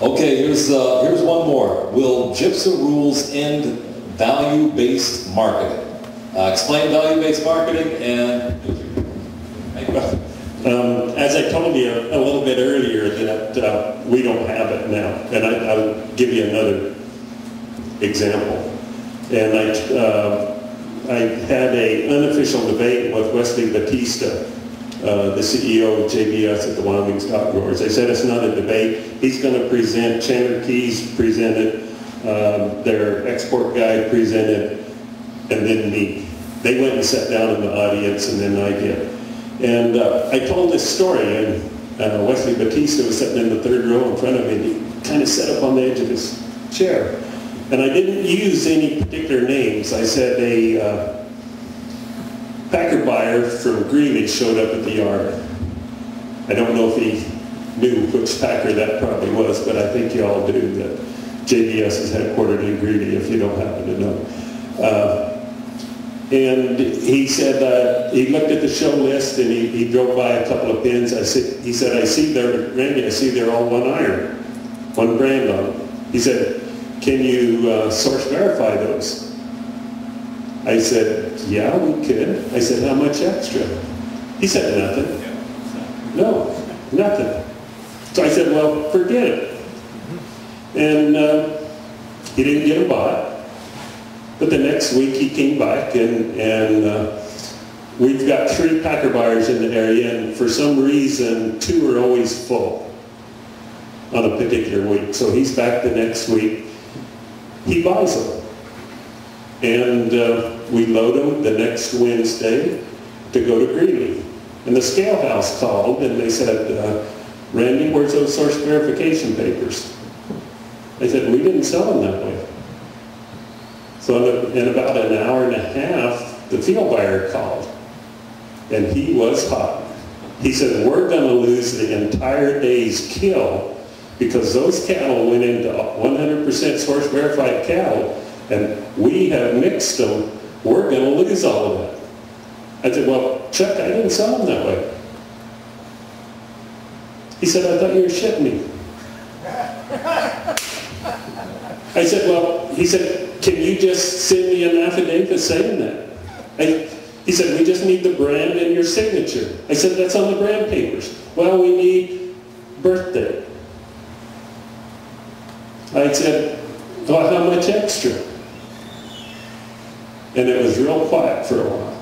Okay, here's one more. Will GIPSA rules end value-based marketing? Explain value-based marketing and... As I told you a little bit earlier, that we don't have it now. And I'll give you another example. And I had an unofficial debate with Wesley Batista, the CEO of JBS at the Wyoming Stock Growers. I said it's not a debate. He's going to present, Chandler Keys presented, their export guy presented, and then me. They went and sat down in the audience, and then I did. And I told this story, and Wesley Batista was sitting in the third row in front of me, and he kind of sat up on the edge of his chair. And I didn't use any particular names. I said a packer buyer from Greeley showed up at the yard. I don't know if he knew which packer that probably was, but I think you all do, that JBS is headquartered in Greeley, if you don't happen to know. And he said, he looked at the show list and he drove by a couple of pins. He said, I see they're, Randy, I see they're all one iron, one brand on them. He said, can you source verify those? I said, yeah, we could. I said, how much extra? He said, nothing. No, nothing. So I said, well, forget it. And he didn't get a bot. But the next week he came back, and we've got 3 packer buyers in the area, and for some reason 2 are always full on a particular week. So he's back the next week. He buys them. And we load them the next Wednesday to go to Greeley. And the scale house called and they said, Randy, where's those source verification papers? I said, we didn't sell them that way. So in about an hour and a half, the field buyer called, and he was hot. He said, we're going to lose the entire day's kill because those cattle went into 100% source verified cattle, and we have mixed them. We're going to lose all of that. I said, well, Chuck, I didn't sell them that way. He said, I thought you were shitting me. I said, well, he said, can you just send me an affidavit saying that? He said, we just need the brand and your signature. I said, that's on the brand papers. Well, we need birthday. I said, well, how much extra? And it was real quiet for a while.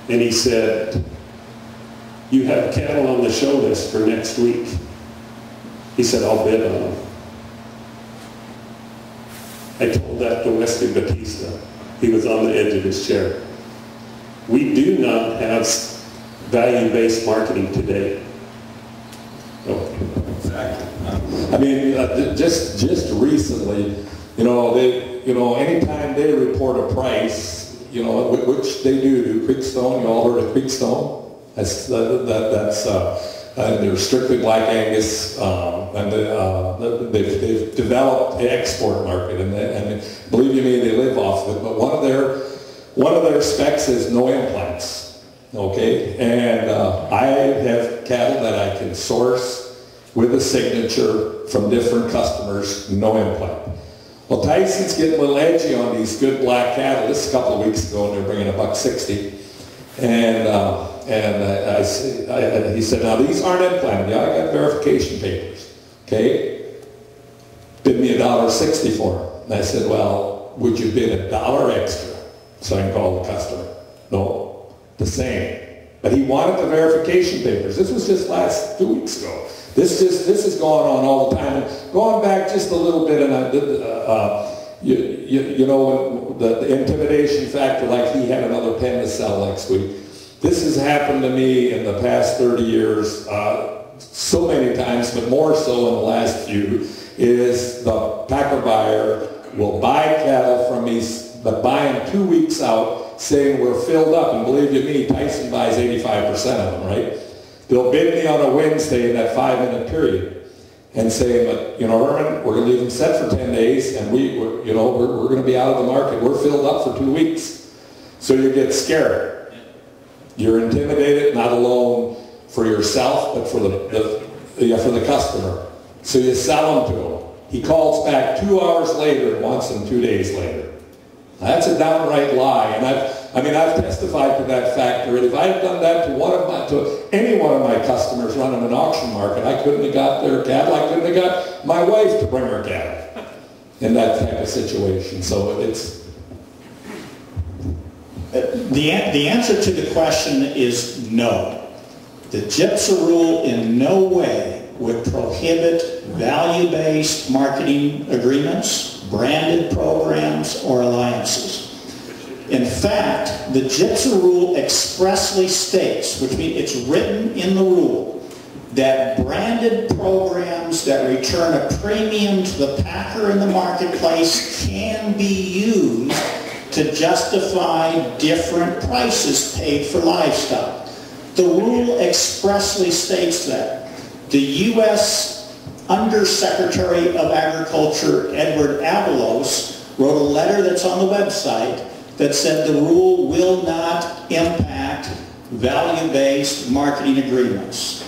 And he said, you have cattle on the show list for next week. He said, I'll bid on them. I told that to Wesley Batista. He was on the edge of his chair. We do not have value-based marketing today. Okay. Exactly. I mean, just recently, anytime they report a price, which they do Creekstone. You all heard of Creekstone? They're strictly Black Angus, and they've developed the export market, and believe you me, they live off of it. But one of their specs is no implants. Okay, and I have cattle that I can source with a signature from different customers, no implant. Well, Tyson's getting a little edgy on these good black cattle. This is a couple of weeks ago, and they're bringing $1.60, and he said, now these aren't implanted. Yeah, I got verification papers. Okay, bid me $1.60 for them. And I said, well, would you bid $1 extra so I can call the customer? No, the same. But he wanted the verification papers. This was just 2 weeks ago. This is going on all the time. And going back just a little bit, and the intimidation factor, like he had another pen to sell next week. This has happened to me in the past 30 years so many times, but more so in the last few, is the packer buyer will buy cattle from me, but buy them 2 weeks out, saying we're filled up. And believe you me, Tyson buys 85% of them, right? They'll bid me on a Wednesday in that 5-minute period and say, but, Herman, we're going to leave them set for 10 days, and we're going to be out of the market. We're filled up for 2 weeks. So you get scared. You're intimidated, not alone for yourself, but for the customer. So you sell them to him. He calls back 2 hours later and wants them 2 days later. That's a downright lie. And I've testified to that fact already. If I had done that to any one of my customers running an auction market, I couldn't have got their cattle. I couldn't have got my wife to bring her cattle in that type of situation. So it's... The answer to the question is no. The GIPSA rule in no way would prohibit value-based marketing agreements, branded programs, or alliances. In fact, the GIPSA rule expressly states, which means it's written in the rule, that branded programs that return a premium to the packer in the marketplace can be used to justify different prices paid for livestock. The rule expressly states that. The U.S. Undersecretary of Agriculture, Edward Avalos, wrote a letter that's on the website that said the rule will not impact value-based marketing agreements.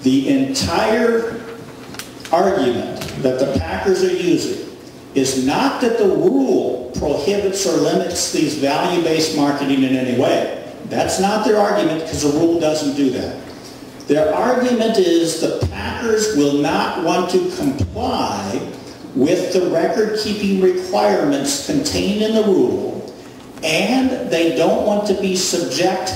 The entire argument that the packers are using is not that the rule prohibits or limits these value-based marketing in any way. That's not their argument, because the rule doesn't do that. Their argument is the packers will not want to comply with the record-keeping requirements contained in the rule, and they don't want to be subject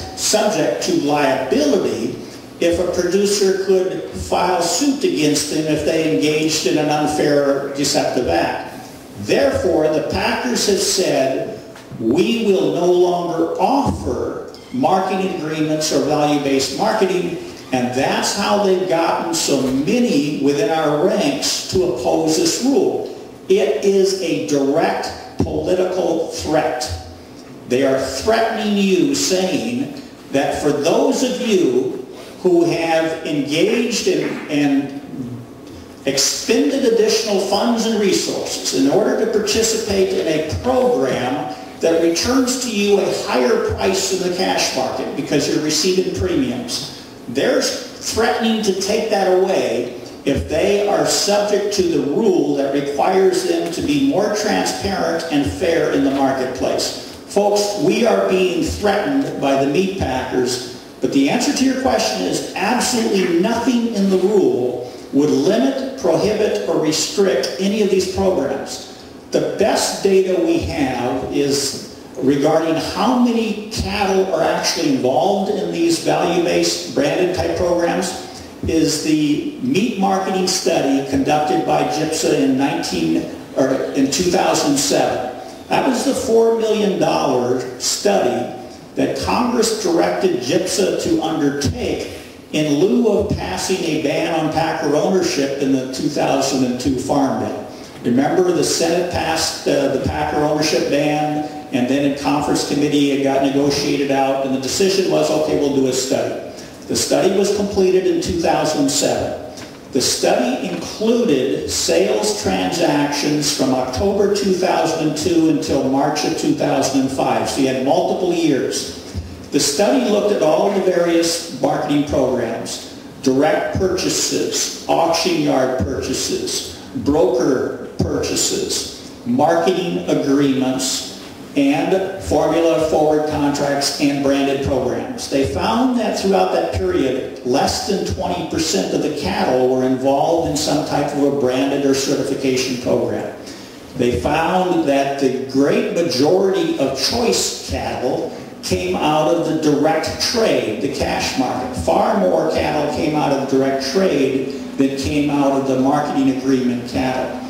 to liability if a producer could file suit against them if they engaged in an unfair or deceptive act. Therefore, the packers have said, we will no longer offer marketing agreements or value-based marketing, and that's how they've gotten so many within our ranks to oppose this rule. It is a direct political threat. They are threatening you, saying that for those of you who have engaged and expended additional funds and resources in order to participate in a program that returns to you a higher price in the cash market because you're receiving premiums, they're threatening to take that away if they are subject to the rule that requires them to be more transparent and fair in the marketplace. Folks, we are being threatened by the meat packers, but the answer to your question is absolutely nothing in the rule would limit, prohibit, or restrict any of these programs. The best data we have is regarding how many cattle are actually involved in these value-based branded type programs is the meat marketing study conducted by GIPSA in 2007. That was the $4 million study that Congress directed GIPSA to undertake in lieu of passing a ban on packer ownership in the 2002 Farm Bill. Remember, the Senate passed the packer ownership ban, and then in conference committee it got negotiated out, and the decision was, okay, we'll do a study. The study was completed in 2007. The study included sales transactions from October 2002 until March of 2005, so you had multiple years. The study looked at all the various marketing programs, direct purchases, auction yard purchases, broker purchases, marketing agreements, and formula forward contracts and branded programs. They found that throughout that period, less than 20% of the cattle were involved in some type of a branded or certification program. They found that the great majority of choice cattle came out of the direct trade, the cash market. Far more cattle came out of direct trade than came out of the marketing agreement cattle.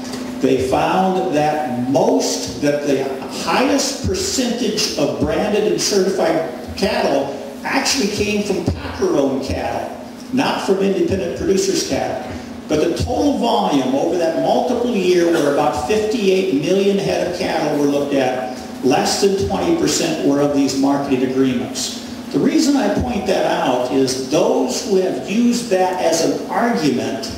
They found that the highest percentage of branded and certified cattle actually came from packer-owned cattle, not from independent producers' cattle. But the total volume over that multiple year, where about 58 million head of cattle were looked at, less than 20% were of these marketed agreements. The reason I point that out is those who have used that as an argument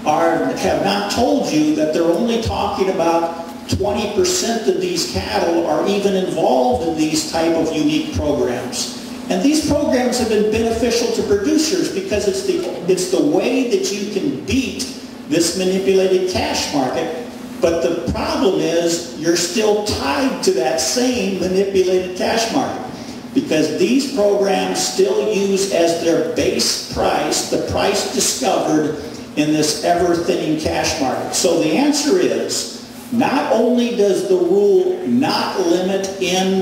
have not told you that they're only talking about 20% of these cattle are even involved in these type of unique programs. And these programs have been beneficial to producers because it's the way that you can beat this manipulated cash market. But the problem is you're still tied to that same manipulated cash market, because these programs still use as their base price the price discovered in this ever-thinning cash market. So the answer is, not only does the rule not limit,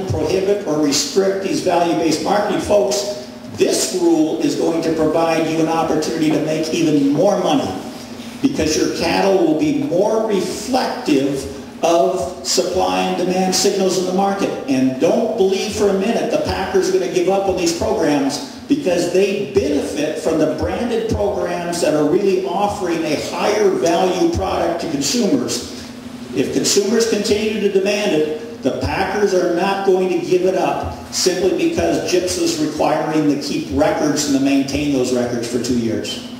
prohibit, or restrict these value-based marketing, folks, this rule is going to provide you an opportunity to make even more money, because your cattle will be more reflective of supply and demand signals in the market. And don't believe for a minute the packers are going to give up on these programs, because they benefit from the branded programs that are really offering a higher value product to consumers. If consumers continue to demand it, the packers are not going to give it up simply because GIPSA is requiring to keep records and to maintain those records for 2 years.